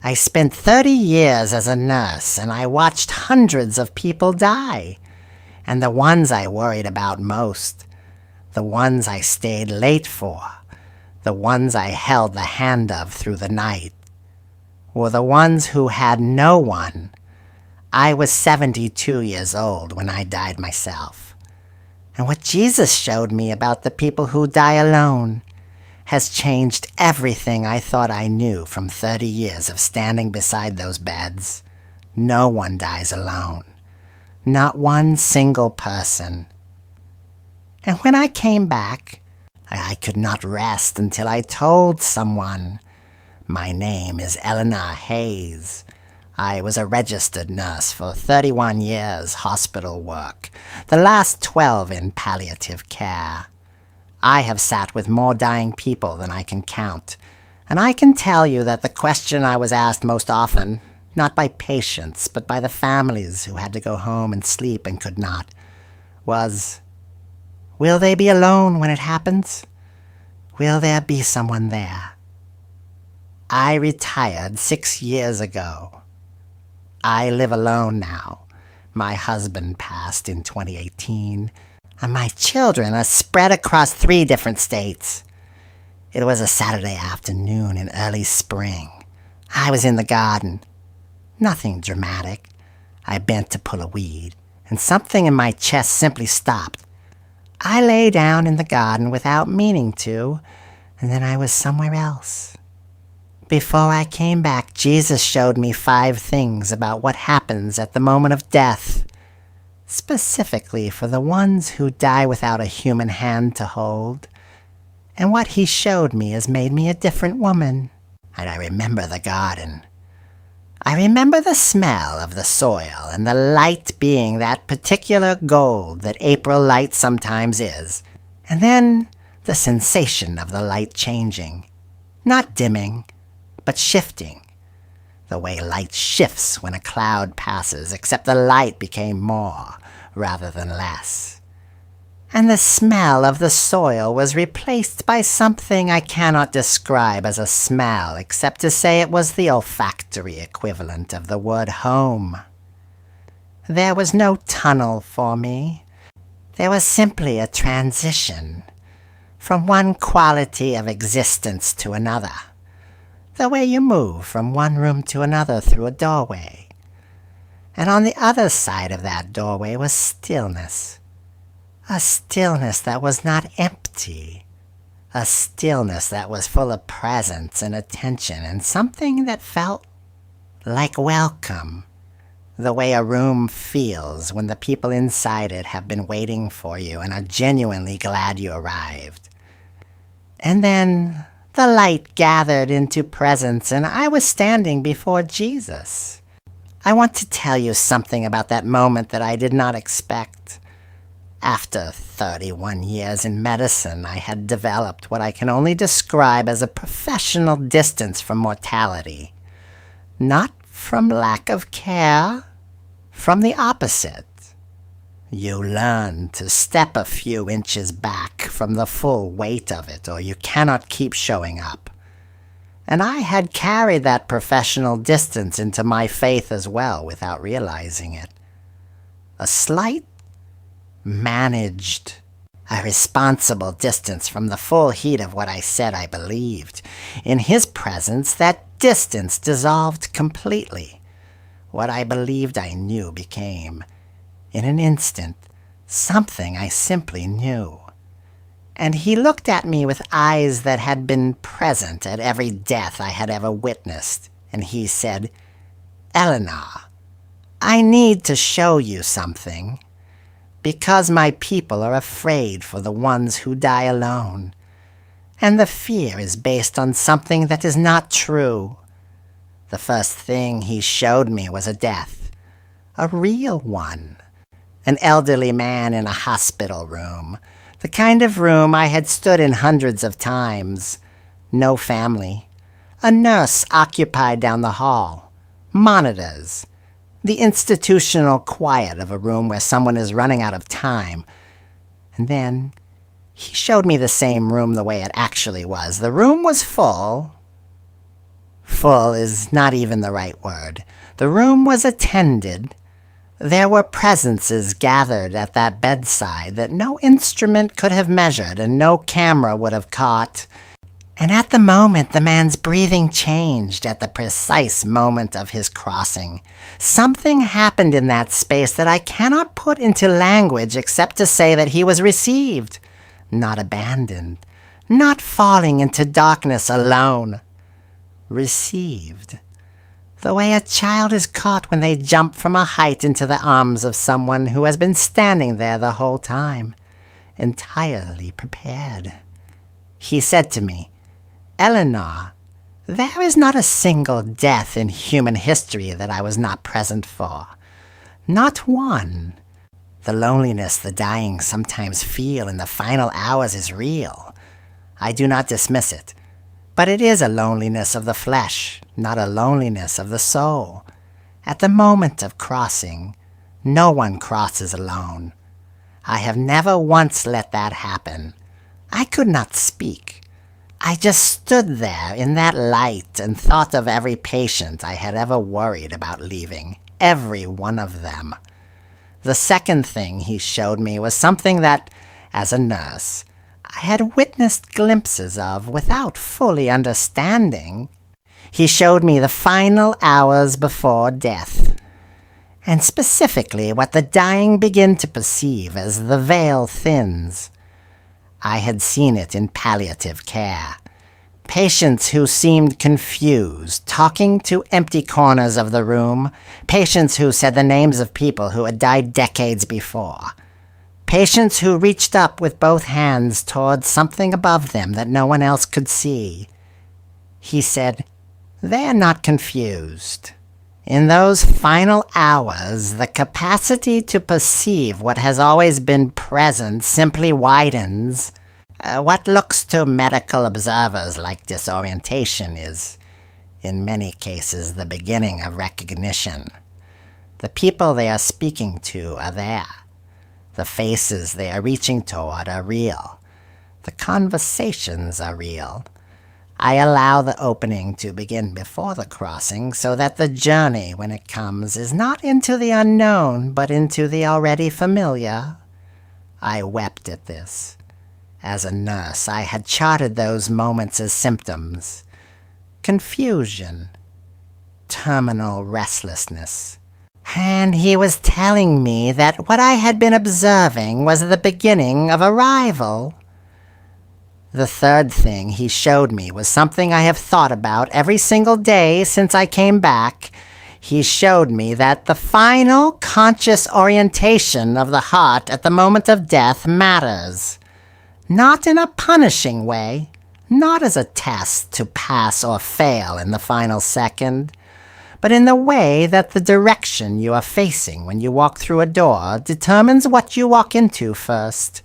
I spent 30 years as a nurse, and I watched hundreds of people die. And the ones I worried about most, the ones I stayed late for, the ones I held the hand of through the night, were the ones who had no one. I was 72 years old when I died myself. And what Jesus showed me about the people who die alone has changed everything I thought I knew from 30 years of standing beside those beds. No one dies alone. Not one single person. And when I came back, I could not rest until I told someone. My name is Eleanor Hayes. I was a registered nurse for 31 years hospital work, the last 12 in palliative care. I have sat with more dying people than I can count, and I can tell you that the question I was asked most often, not by patients, but by the families who had to go home and sleep and could not, was, will they be alone when it happens? Will there be someone there? I retired 6 years ago. I live alone now. My husband passed in 2018, and my children are spread across 3 different states. It was a Saturday afternoon in early spring. I was in the garden. Nothing dramatic. I bent to pull a weed, and something in my chest simply stopped. I lay down in the garden without meaning to, and then I was somewhere else. Before I came back, Jesus showed me 5 things about what happens at the moment of death, specifically for the ones who die without a human hand to hold. And what he showed me has made me a different woman. And I remember the garden. I remember the smell of the soil and the light being that particular gold that April light sometimes is. And then the sensation of the light changing, not dimming, but shifting. The way light shifts when a cloud passes, except the light became more rather than less. And the smell of the soil was replaced by something I cannot describe as a smell, except to say it was the olfactory equivalent of the word home. There was no tunnel for me. There was simply a transition from one quality of existence to another, the way you move from one room to another through a doorway. And on the other side of that doorway was stillness. A stillness that was not empty. A stillness that was full of presence and attention and something that felt like welcome. The way a room feels when the people inside it have been waiting for you and are genuinely glad you arrived. And then the light gathered into presence, and I was standing before Jesus. I want to tell you something about that moment that I did not expect. After 31 years in medicine, I had developed what I can only describe as a professional distance from mortality. Not from lack of care, from the opposite. You learn to step a few inches back from the full weight of it, or you cannot keep showing up. And I had carried that professional distance into my faith as well without realizing it. A slight, managed, a responsible distance from the full heat of what I said I believed. In his presence, that distance dissolved completely. What I believed I knew became, in an instant, something I simply knew. And he looked at me with eyes that had been present at every death I had ever witnessed, and he said, "Eleanor, I need to show you something, because my people are afraid for the ones who die alone, and the fear is based on something that is not true." The first thing he showed me was a death, a real one. An elderly man in a hospital room, the kind of room I had stood in hundreds of times. No family. A nurse occupied down the hall. Monitors. The institutional quiet of a room where someone is running out of time. And then he showed me the same room the way it actually was. The room was full Full is not even the right word. The room was attended. There were presences gathered at that bedside that no instrument could have measured and no camera would have caught. And at the moment the man's breathing changed, at the precise moment of his crossing, something happened in that space that I cannot put into language except to say that he was received, not abandoned, not falling into darkness alone. Received. The way a child is caught when they jump from a height into the arms of someone who has been standing there the whole time, entirely prepared. He said to me, "Eleanor, there is not a single death in human history that I was not present for. Not one. The loneliness the dying sometimes feel in the final hours is real. I do not dismiss it. But it is a loneliness of the flesh, not a loneliness of the soul. At the moment of crossing, no one crosses alone. I have never once let that happen. I could not speak. I just stood there in that light and thought of every patient I had ever worried about leaving, every one of them. The second thing he showed me was something that, as a nurse, I had witnessed glimpses of without fully understanding. He showed me the final hours before death, and specifically what the dying begin to perceive as the veil thins. I had seen it in palliative care. Patients who seemed confused, talking to empty corners of the room. Patients who said the names of people who had died decades before. Patients who reached up with both hands towards something above them that no one else could see. He said, "They are not confused. In those final hours, the capacity to perceive what has always been present simply widens. What looks to medical observers like disorientation is, in many cases, the beginning of recognition. The people they are speaking to are there. The faces they are reaching toward are real. The conversations are real. I allow the opening to begin before the crossing so that the journey, when it comes, is not into the unknown, but into the already familiar." I wept at this. As a nurse, I had charted those moments as symptoms. Confusion. Terminal restlessness. And he was telling me that what I had been observing was the beginning of arrival. The third thing he showed me was something I have thought about every single day since I came back. He showed me that the final conscious orientation of the heart at the moment of death matters. Not in a punishing way, not as a test to pass or fail in the final second, but in the way that the direction you are facing when you walk through a door determines what you walk into first.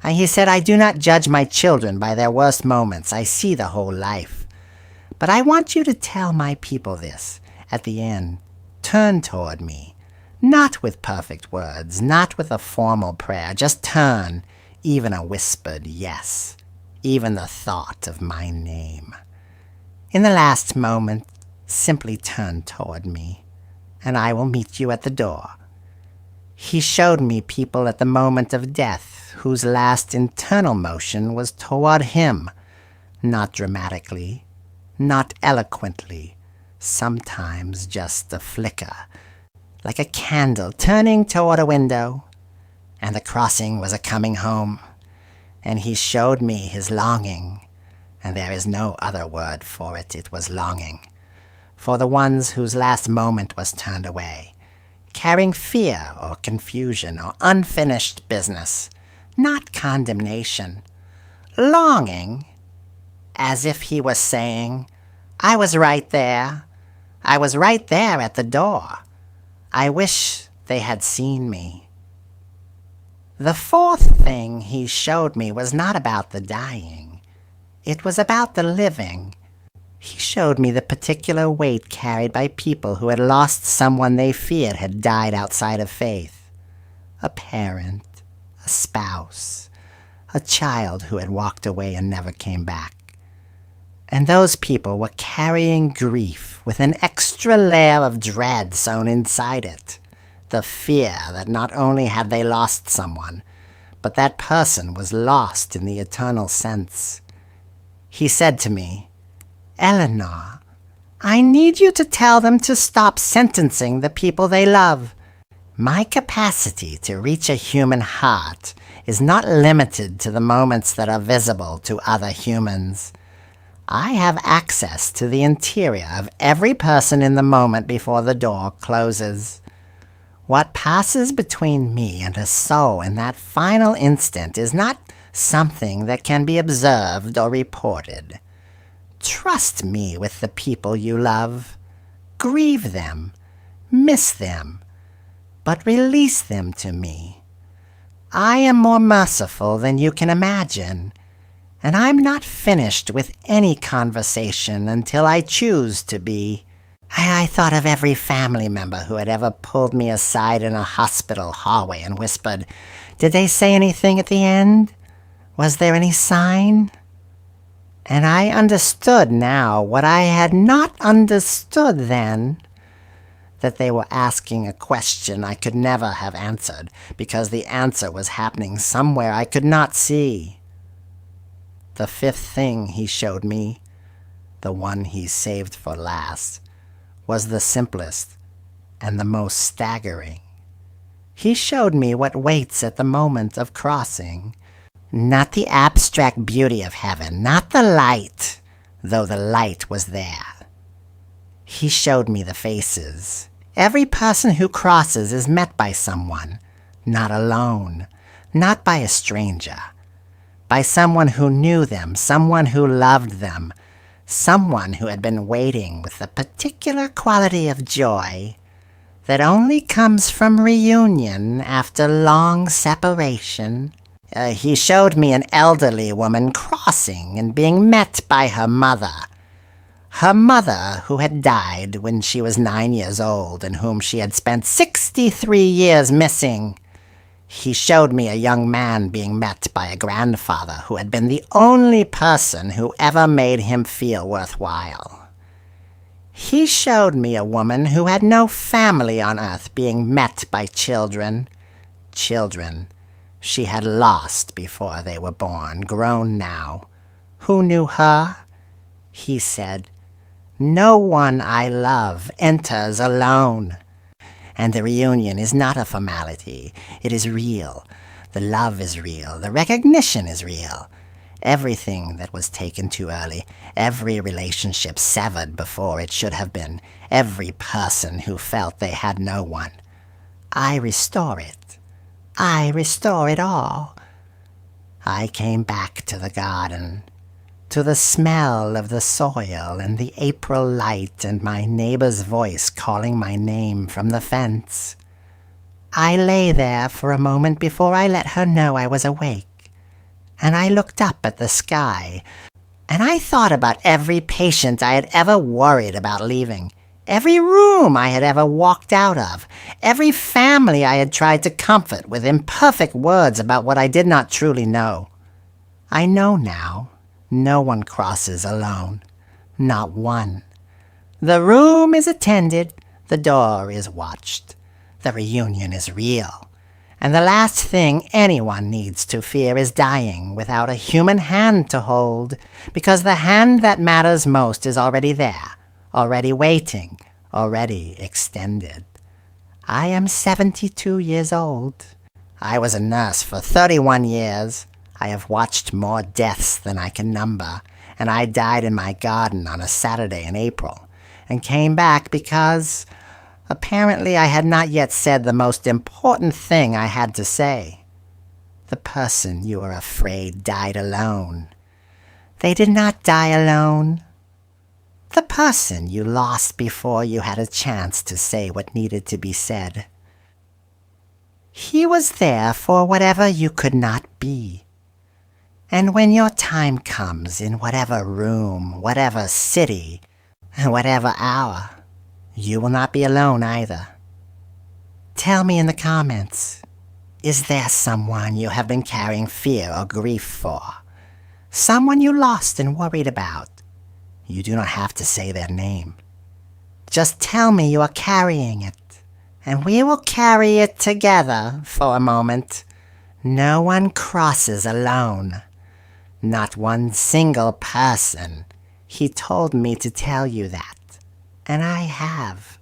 He said, "I do not judge my children by their worst moments. I see the whole life. But I want you to tell my people this. At the end, turn toward me. Not with perfect words, not with a formal prayer. Just turn, even a whispered yes, even the thought of my name. In the last moment, simply turn toward me, and I will meet you at the door." He showed me people at the moment of death whose last internal motion was toward him, not dramatically, not eloquently, sometimes just a flicker, like a candle turning toward a window. And the crossing was a coming home, and he showed me his longing, and there is no other word for it. It was longing, for the ones whose last moment was turned away, carrying fear or confusion or unfinished business, not condemnation. Longing, as if he was saying, "I was right there. I was right there at the door. I wish they had seen me." The fourth thing he showed me was not about the dying. It was about the living. He showed me the particular weight carried by people who had lost someone they feared had died outside of faith. A parent, a spouse, a child who had walked away and never came back. And those people were carrying grief with an extra layer of dread sewn inside it. The fear that not only had they lost someone, but that person was lost in the eternal sense. He said to me, "Eleanor, I need you to tell them to stop sentencing the people they love. My capacity to reach a human heart is not limited to the moments that are visible to other humans. I have access to the interior of every person in the moment before the door closes. What passes between me and a soul in that final instant is not something that can be observed or reported. Trust me with the people you love. Grieve them, miss them, but release them to me. I am more merciful than you can imagine, and I'm not finished with any conversation until I choose to be." I thought of every family member who had ever pulled me aside in a hospital hallway and whispered, "Did they say anything at the end? Was there any sign?" And I understood now what I had not understood then, that they were asking a question I could never have answered, because the answer was happening somewhere I could not see. The fifth thing he showed me, the one he saved for last, was the simplest and the most staggering. He showed me what waits at the moment of crossing. Not the abstract beauty of heaven, not the light, though the light was there. He showed me the faces. Every person who crosses is met by someone, not alone, not by a stranger, by someone who knew them, someone who loved them, someone who had been waiting with the particular quality of joy that only comes from reunion after long separation. He showed me an elderly woman crossing and being met by her mother. Her mother, who had died when she was 9 years old and whom she had spent 63 years missing. He showed me a young man being met by a grandfather who had been the only person who ever made him feel worthwhile. He showed me a woman who had no family on earth being met by children. Children she had lost before they were born, grown now. Who knew her? He said, "No one I love enters alone." And the reunion is not a formality. It is real. The love is real. The recognition is real. Everything that was taken too early, every relationship severed before it should have been, every person who felt they had no one. I restore it. I restore it all. I came back to the garden, to the smell of the soil and the April light and my neighbor's voice calling my name from the fence. I lay there for a moment before I let her know I was awake, and I looked up at the sky, and I thought about every patient I had ever worried about leaving, every room I had ever walked out of, every family I had tried to comfort with imperfect words about what I did not truly know. I know now. No one crosses alone. Not one. The room is attended. The door is watched. The reunion is real. And the last thing anyone needs to fear is dying without a human hand to hold, because the hand that matters most is already there, already waiting, already extended. I am 72 years old. I was a nurse for 31 years. I have watched more deaths than I can number, and I died in my garden on a Saturday in April, and came back because apparently I had not yet said the most important thing I had to say. The person you are afraid died alone. They did not die alone. The person you lost before you had a chance to say what needed to be said. He was there for whatever you could not be. And when your time comes in whatever room, whatever city, whatever hour, you will not be alone either. Tell me in the comments, is there someone you have been carrying fear or grief for? Someone you lost and worried about? You do not have to say their name. Just tell me you are carrying it, and we will carry it together for a moment. No one crosses alone. Not one single person. He told me to tell you that, and I have.